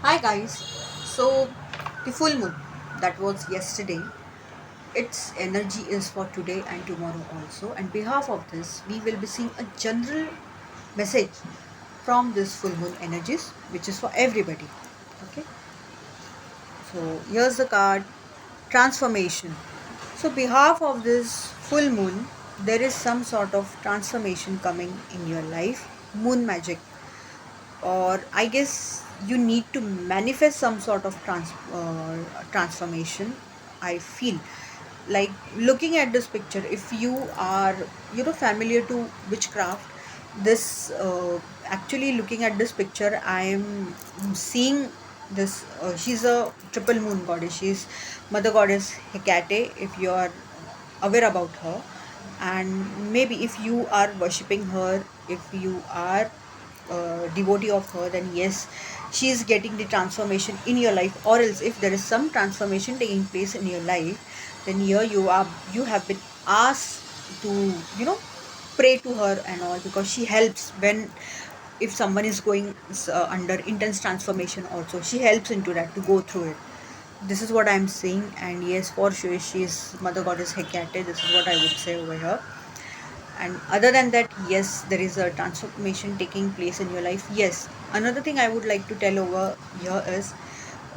Hi guys. So the full moon that was yesterday, its energy is for today and tomorrow also. And behalf of this, we will be seeing a general message from this full moon energies, which is for everybody. Okay. So here's the card transformation. So behalf of this full moon, there is some sort of transformation coming in your life. Moon magic, or I guess you need to manifest some sort of transformation. I feel like looking at this picture. If you are familiar to witchcraft, this actually looking at this picture, I am seeing this. She's a triple moon goddess. She's Mother Goddess Hecate. If you are aware about her, and maybe if you are worshipping her, if you are devotee of her, then yes, she is getting the transformation in your life. Or else if there is some transformation taking place in your life, then here you have been asked to pray to her and all, because she helps when, if someone is going under intense transformation also, she helps into that to go through it. This is what I'm saying. And yes, for sure, she is Mother Goddess Hecate. This is what I would say over here. And other than that, yes, there is a transformation taking place in your life. Yes, another thing I would like to tell over here is,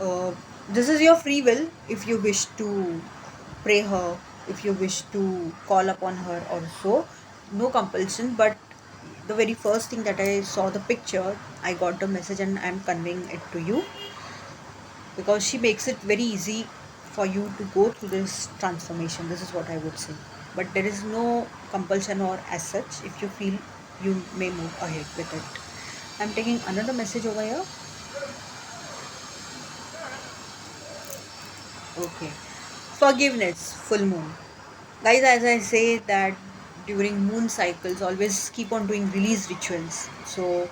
uh, this is your free will. If you wish to pray her, if you wish to call upon her also, no compulsion. But the very first thing that I saw the picture, I got the message and I'm conveying it to you, because she makes it very easy for you to go through this transformation. This is what I would say. But there is no compulsion or as such. If you feel, you may move ahead with it. I'm taking another message over here. Okay. Forgiveness, full moon. Guys, as I say that during moon cycles, always keep on doing release rituals. So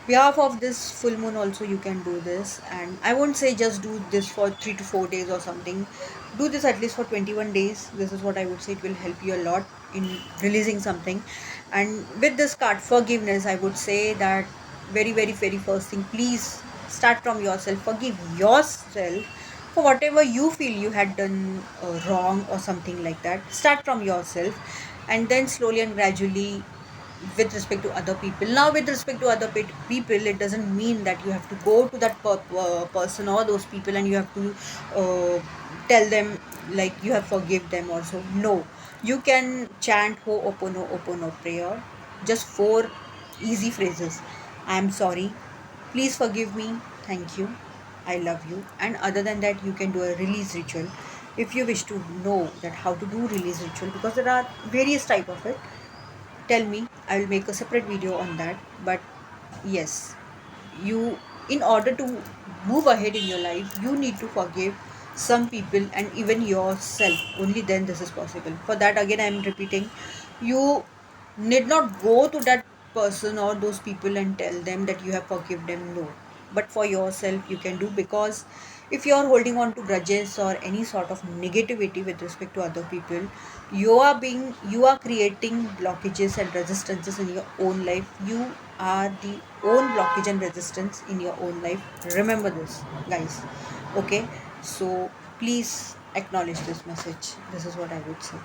behalf of this full moon also you can do this. And I won't say just do this for 3 to 4 days or something. Do this at least for 21 days. This is what I would say. It will help you a lot in releasing something. And with this card forgiveness, I would say that very first thing, please start from yourself. Forgive yourself for whatever you feel you had done wrong or something like that. Start from yourself, and then slowly and gradually with respect to other people. Now with respect to other people, it doesn't mean that you have to go to that person or those people and you have to tell them like you have forgive them also. No, you can chant Ho'oponopono prayer, just four easy phrases. I am sorry, please forgive me, thank you, I love you. And other than that, you can do a release ritual. If you wish to know that how to do release ritual, because there are various type of it, tell me, I will make a separate video on that. But yes, you, in order to move ahead in your life, you need to forgive some people and even yourself. Only then this is possible. For that, again, I am repeating, you need not go to that person or those people and tell them that you have forgive them. No, but for yourself you can do. Because if you are holding on to grudges or any sort of negativity with respect to other people, you are creating blockages and resistances in your own life. You are the own blockage and resistance in your own life. Remember this, guys. Okay, so please acknowledge this message. This is what I would say.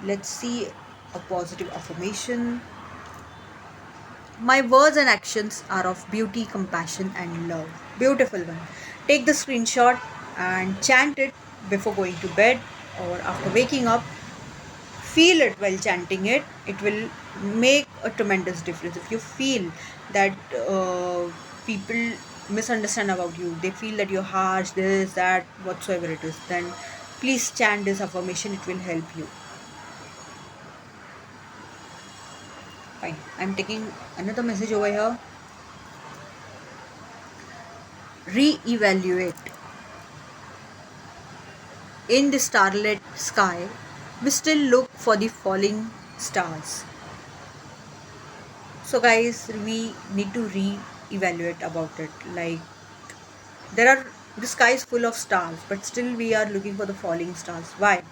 Let's see a positive affirmation. My words and actions are of beauty, compassion, and love. Beautiful one. Take the screenshot and chant it before going to bed or after waking up. Feel it while chanting it. It will make a tremendous difference. If you feel that people misunderstand about you, they feel that you're harsh, this, that, whatsoever it is, then please chant this affirmation. It will help you. Fine. I'm taking another message over here. Re-evaluate. In the starlit sky, we still look for the falling stars. So, guys, we need to re-evaluate about it. Like, there are, the sky is full of stars, but still we are looking for the falling stars. Why?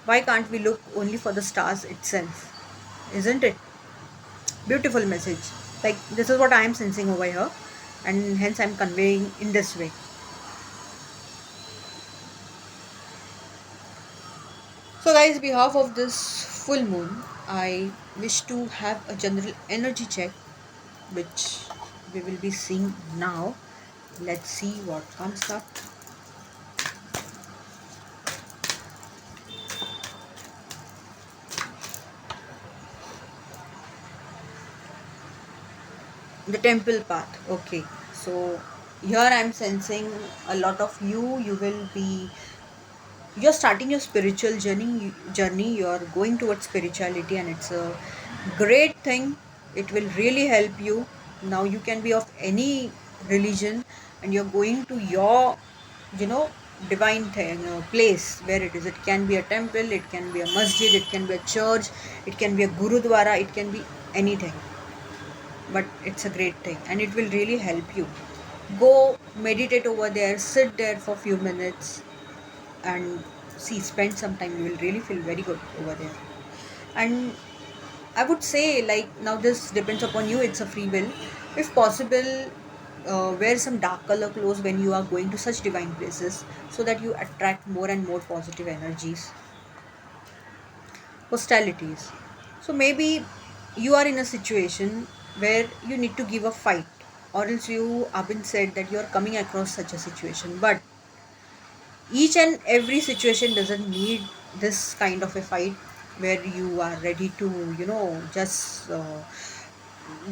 Why can't we look only for the stars itself? Isn't it? Beautiful message. Like, this is what I am sensing over here. and hence I'm conveying in this way. So, guys, behalf of this full moon, I wish to have a general energy check, which we will be seeing now. Let's see what comes up. The temple path. Okay, so here I'm sensing a lot of you. You will be, you're starting your spiritual journey. You're going towards spirituality, and it's a great thing. It will really help you. Now you can be of any religion, and you're going to your, you know, divine thing, place where it is. It can be a temple, it can be a masjid, it can be a church, it can be a gurudwara, it can be anything, but it's a great thing and it will really help you. Go meditate over there, sit there for a few minutes, and see, spend some time. You will really feel very good over there. And I would say, like, now this depends upon you, it's a free will. If possible, wear some dark color clothes when you are going to such divine places, so that you attract more and more positive energies. Hostilities. So maybe you are in a situation where you need to give a fight, or else you have been said that you are coming across such a situation. But each and every situation doesn't need this kind of a fight where you are ready to, just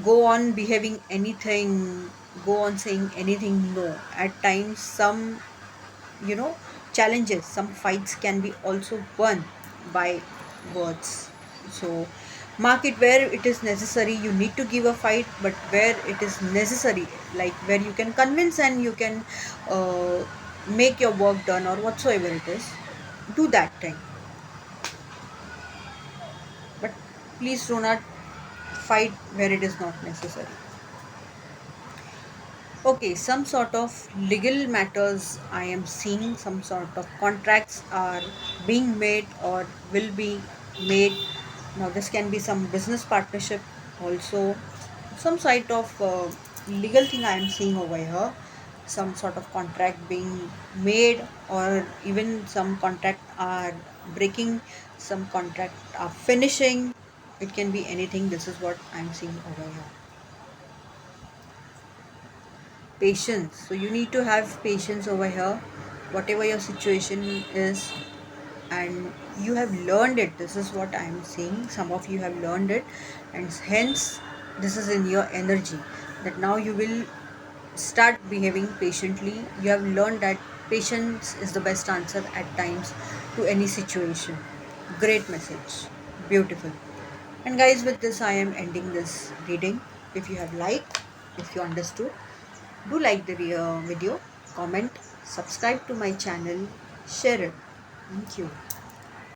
go on behaving anything, go on saying anything. No, at times some, you know challenges, some fights can be also won by words. So mark it, where it is necessary you need to give a fight, but where it is necessary, like where you can convince and you can uh, make your work done or whatsoever it is, do that thing. But please do not fight where it is not necessary. Okay, some sort of legal matters I am seeing, some sort of contracts are being made or will be made. Now, this can be some business partnership also, some sort of legal thing I am seeing over here, some sort of contract being made, or even some contract are breaking, some contract are finishing. It can be anything. This is what I'm seeing over here. Patience. So you need to have patience over here, whatever your situation is, and you have learned it. This is what I am saying. Some of you have learned it, and hence this is in your energy, that now you will start behaving patiently. You have learned that patience is the best answer at times to any situation. Great message. Beautiful. And guys, with this I am ending this reading. If you have liked, if you understood, do like the video, comment, subscribe to my channel, share it. Thank you.